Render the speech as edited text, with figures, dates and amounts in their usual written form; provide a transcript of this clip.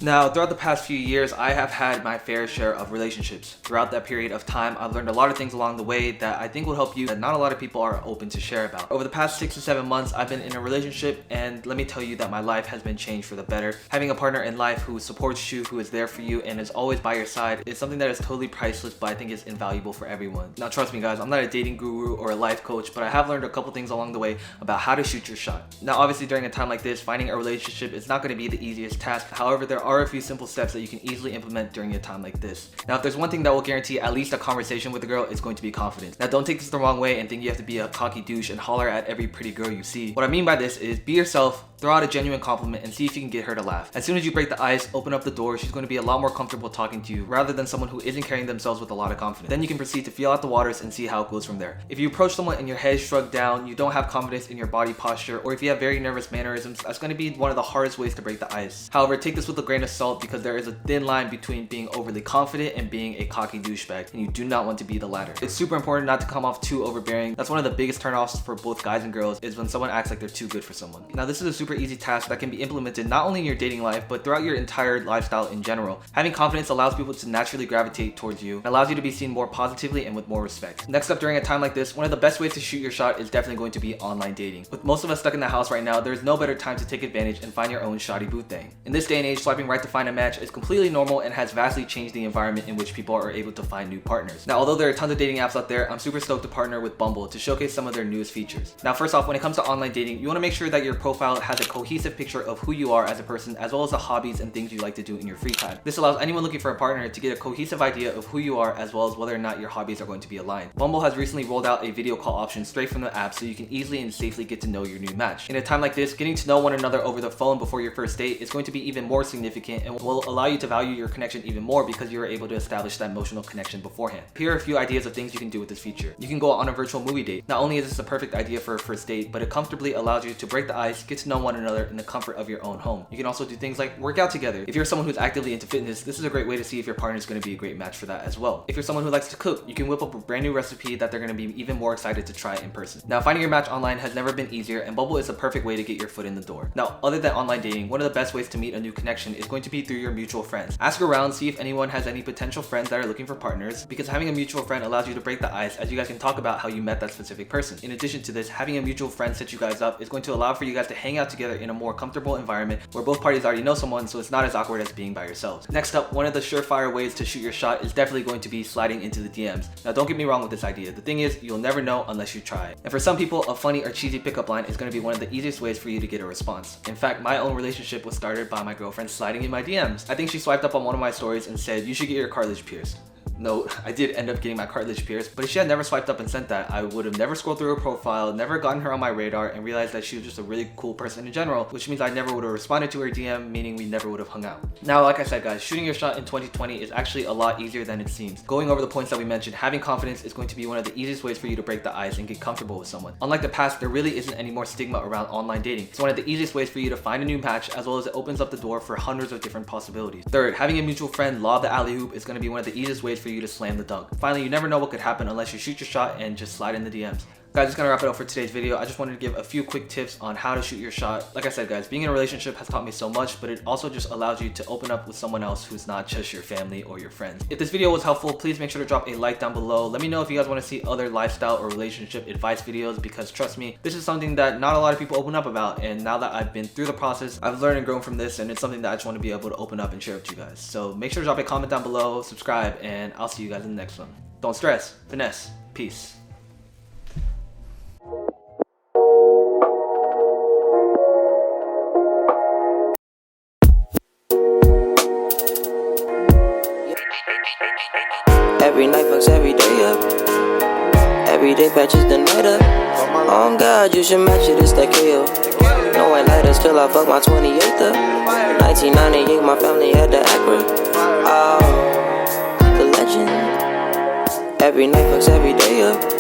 Now, throughout the past few years, I have had my fair share of relationships. Throughout that period of time, I've learned a lot of things along the way that I think will help you that not a lot of people are open to share about. Over the past 6 to 7 months, I've been in a relationship, and let me tell you that my life has been changed for the better. Having a partner in life who supports you, who is there for you, and is always by your side is something that is totally priceless, but I think is invaluable for everyone. Now, trust me guys, I'm not a dating guru or a life coach, but I have learned a couple things along the way about how to shoot your shot. Now, obviously during a time like this, finding a relationship is not going to be the easiest task. However, there are a few simple steps that you can easily implement during a time like this. Now, if there's one thing that will guarantee at least a conversation with a girl, it's going to be confidence. Now, don't take this the wrong way and think you have to be a cocky douche and holler at every pretty girl you see. What I mean by this is be yourself, throw out a genuine compliment, and see if you can get her to laugh. As soon as you break the ice, open up the door, she's going to be a lot more comfortable talking to you rather than someone who isn't carrying themselves with a lot of confidence. Then you can proceed to feel out the waters and see how it goes from there. If you approach someone and your head shrugged down, you don't have confidence in your body posture, or if you have very nervous mannerisms, that's going to be one of the hardest ways to break the ice. However, take this with a grain of salt because there is a thin line between being overly confident and being a cocky douchebag, and you do not want to be the latter. It's super important not to come off too overbearing. That's one of the biggest turnoffs for both guys and girls is when someone acts like they're too good for someone. Now, this is a super easy task that can be implemented not only in your dating life, but throughout your entire lifestyle in general. Having confidence allows people to naturally gravitate towards you and allows you to be seen more positively and with more respect. Next up, during a time like this, one of the best ways to shoot your shot is definitely going to be online dating. With most of us stuck in the house right now, there's no better time to take advantage and find your own shoddy boo thing. In this day and age, swiping right to find a match is completely normal and has vastly changed the environment in which people are able to find new partners. Now, although there are tons of dating apps out there, I'm super stoked to partner with Bumble to showcase some of their newest features. Now, first off, when it comes to online dating, you want to make sure that your profile has a cohesive picture of who you are as a person, as well as the hobbies and things you like to do in your free time. This allows anyone looking for a partner to get a cohesive idea of who you are, as well as whether or not your hobbies are going to be aligned. Bumble has recently rolled out a video call option straight from the app so you can easily and safely get to know your new match. In a time like this, getting to know one another over the phone before your first date is going to be even more significant and will allow you to value your connection even more because you're able to establish that emotional connection beforehand. Here are a few ideas of things you can do with this feature. You can go on a virtual movie date. Not only is this a perfect idea for a first date, but it comfortably allows you to break the ice, get to know one another in the comfort of your own home. You can also do things like work out together. If you're someone who's actively into fitness, this is a great way to see if your partner is going to be a great match for that as well. If you're someone who likes to cook, you can whip up a brand new recipe that they're going to be even more excited to try in person. Now, finding your match online has never been easier, and Bumble is a perfect way to get your foot in the door. Now, other than online dating, one of the best ways to meet a new connection is going to be through your mutual friends. Ask around, see if anyone has any potential friends that are looking for partners, because having a mutual friend allows you to break the ice as you guys can talk about how you met that specific person. In addition to this, having a mutual friend set you guys up is going to allow for you guys to hang out together in a more comfortable environment where both parties already know someone, so it's not as awkward as being by yourselves. Next up, one of the surefire ways to shoot your shot is definitely going to be sliding into the DMs. Now, don't get me wrong with this idea. The thing is, you'll never know unless you try. And for some people, a funny or cheesy pickup line is going to be one of the easiest ways for you to get a response. In fact, my own relationship was started by my girlfriend sliding in my DMs. I think she swiped up on one of my stories and said, "You should get your cartilage pierced." No, I did end up getting my cartilage pierced, but if she had never swiped up and sent that, I would have never scrolled through her profile, never gotten her on my radar, and realized that she was just a really cool person in general, which means I never would have responded to her DM, meaning we never would have hung out. Now, like I said guys, shooting your shot in 2020 is actually a lot easier than it seems. Going over the points that we mentioned, having confidence is going to be one of the easiest ways for you to break the ice and get comfortable with someone. Unlike the past, there really isn't any more stigma around online dating. It's one of the easiest ways for you to find a new match, as well as it opens up the door for hundreds of different possibilities. Third, having a mutual friend lob the alley-oop is going to be one of the easiest ways for you to slam the dunk. Finally, you never know what could happen unless you shoot your shot and just slide in the DMs. Guys, that's gonna wrap it up for today's video. I just wanted to give a few quick tips on how to shoot your shot. Like I said guys, being in a relationship has taught me so much, but it also just allows you to open up with someone else who's not just your family or your friends. If this video was helpful, please make sure to drop a like down below. Let me know if you guys want to see other lifestyle or relationship advice videos, because trust me, this is something that not a lot of people open up about, and now that I've been through the process, I've learned and grown from this, and it's something that I just want to be able to open up and share with you guys. So make sure to drop a comment down below, subscribe, and I'll see you guys in the next one. Don't stress, finesse, peace. Every night fucks every day up. Every day patches the night up. Oh God, you should match it, it's that KO. No white lighters till I fuck my 28th up. 1998, my family had the Acura. Oh, the legend. Every night fucks every day up.